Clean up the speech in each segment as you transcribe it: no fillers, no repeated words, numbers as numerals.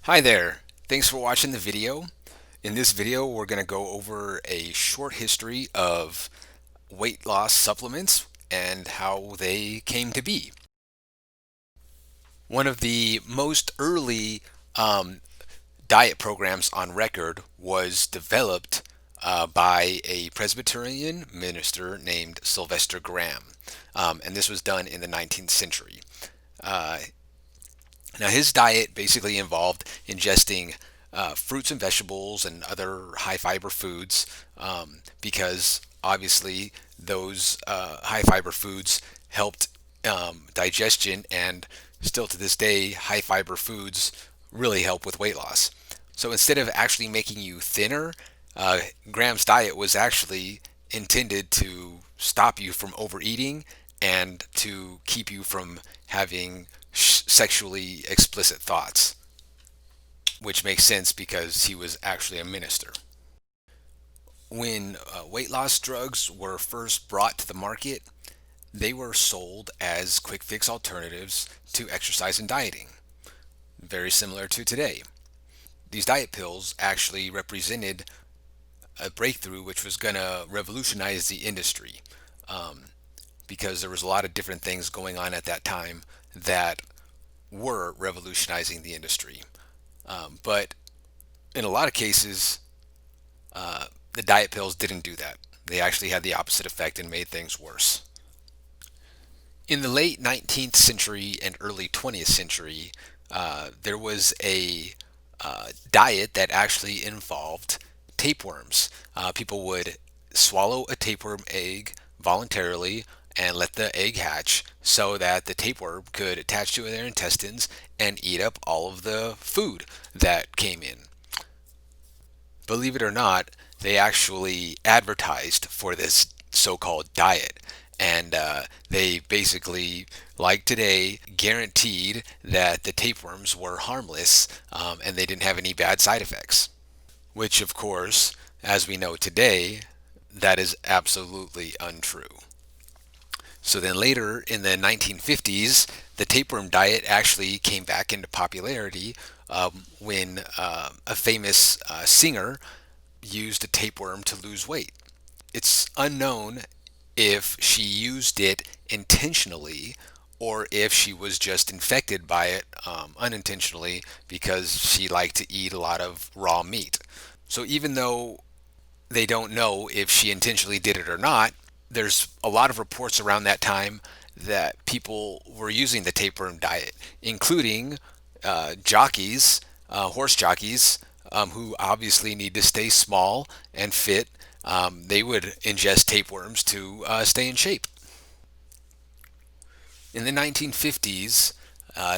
Hi there. Thanks for watching the video. In this video, we're going to go over a short history of weight loss supplements and how they came to be. One of the most early um, diet programs on record was developed by a Presbyterian minister named Sylvester Graham, and this was done in the 19th century. Uh, Now, his diet basically involved ingesting fruits and vegetables and other high fiber foods because obviously those high fiber foods helped digestion, and still to this day, high fiber foods really help with weight loss. So instead of actually making you thinner, Graham's diet was actually intended to stop you from overeating and to keep you from having sexually explicit thoughts, which makes sense because he was actually a minister. When weight loss drugs were first brought to the market, they were sold as quick fix alternatives to exercise and dieting, very similar to today. These diet pills actually represented a breakthrough which was going to revolutionize the industry because there was a lot of different things going on at that time that were revolutionizing the industry. But in a lot of cases, the diet pills didn't do that. They actually had the opposite effect and made things worse. In the late 19th century and early 20th century, there was a diet that actually involved tapeworms. People would swallow a tapeworm egg voluntarily and let the egg hatch so that the tapeworm could attach to their intestines and eat up all of the food that came in. Believe it or not, they actually advertised for this so-called diet. And they basically, like today, guaranteed that the tapeworms were harmless and they didn't have any bad side effects. Which, of course, as we know today, that is absolutely untrue. So then later in the 1950s, the tapeworm diet actually came back into popularity when a famous singer used a tapeworm to lose weight. It's unknown if she used it intentionally or if she was just infected by it unintentionally because she liked to eat a lot of raw meat. So even though they don't know if she intentionally did it or not, there's a lot of reports around that time that people were using the tapeworm diet, including jockeys, horse jockeys, who obviously need to stay small and fit. They would ingest tapeworms to stay in shape. In the 1950s,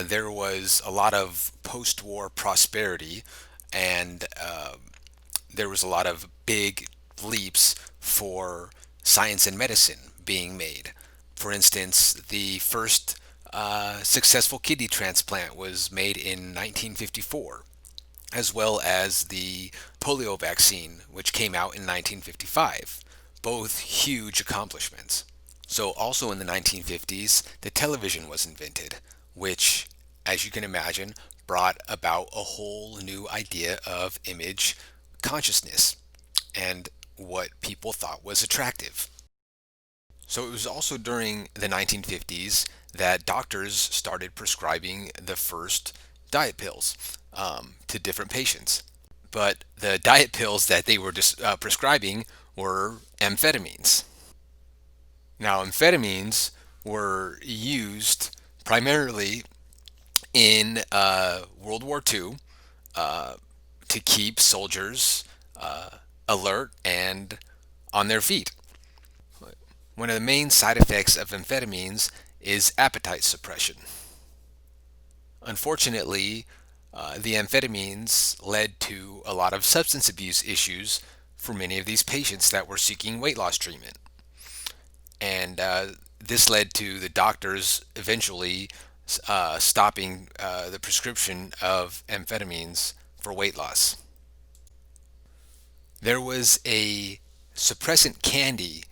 there was a lot of post war prosperity, and there was a lot of big leaps for science and medicine being made. For instance, the first successful kidney transplant was made in 1954, as well as the polio vaccine, which came out in 1955. Both huge accomplishments. So, also in the 1950s, the television was invented, which, as you can imagine, brought about a whole new idea of image consciousness and what people thought was attractive. So it was also during the 1950s that doctors started prescribing the first diet pills to different patients. But the diet pills that they were prescribing were amphetamines. Now, amphetamines were used primarily in World War II to keep soldiers alert and on their feet. One of the main side effects of amphetamines is appetite suppression. Unfortunately, the amphetamines led to a lot of substance abuse issues for many of these patients that were seeking weight loss treatment. And this led to the doctors eventually stopping the prescription of amphetamines for weight loss. There was a suppressant candy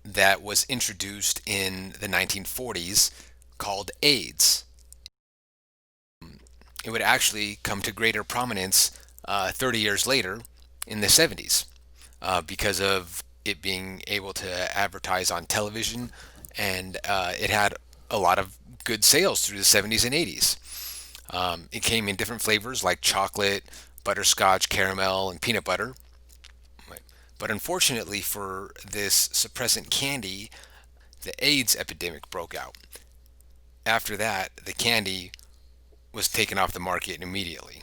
that was introduced in the 1940s called AIDS. it would actually come to greater prominence 30 years later in the 70s because of it being able to advertise on television, and it had a lot of good sales through the 70s and 80s. It came in different flavors like chocolate, butterscotch, caramel, and peanut butter. But unfortunately for this suppressant candy, the AIDS epidemic broke out. After that, the candy was taken off the market immediately.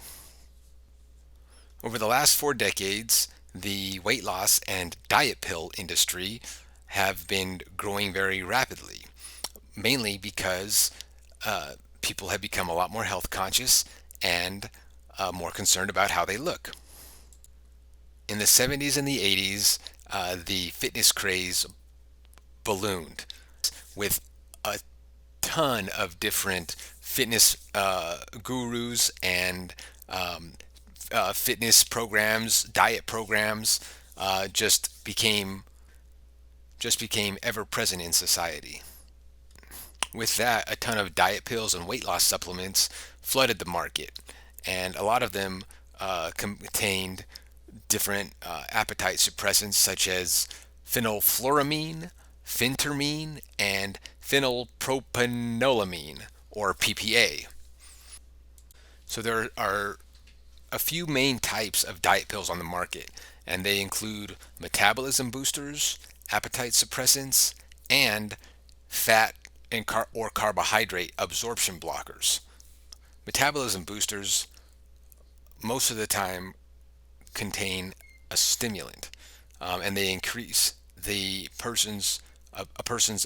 Over the last 4 decades, the weight loss and diet pill industry have been growing very rapidly, mainly because people have become a lot more health conscious and more concerned about how they look. In the 70s and the 80s, the fitness craze ballooned with a ton of different fitness gurus and fitness programs, diet programs, just became ever present in society. With that, a ton of diet pills and weight loss supplements flooded the market, and a lot of them contained different appetite suppressants such as phenylphloramine, phentermine, and phenylpropanolamine, or PPA. So there are a few main types of diet pills on the market, and they include metabolism boosters, appetite suppressants, and fat and or carbohydrate absorption blockers. Metabolism boosters most of the time contain a stimulant, and they increase a person's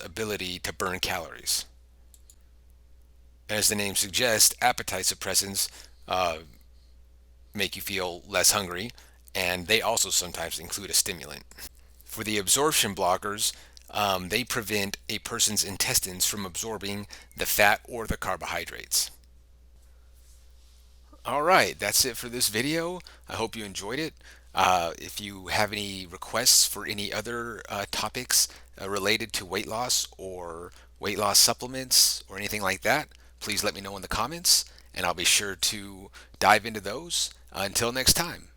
ability to burn calories. As the name suggests, appetite suppressants make you feel less hungry, and they also sometimes include a stimulant. For the absorption blockers, they prevent a person's intestines from absorbing the fat or the carbohydrates. All right, that's it for this video. I hope you enjoyed it. If you have any requests for any other topics related to weight loss or weight loss supplements or anything like that, please let me know in the comments, and I'll be sure to dive into those. Until next time.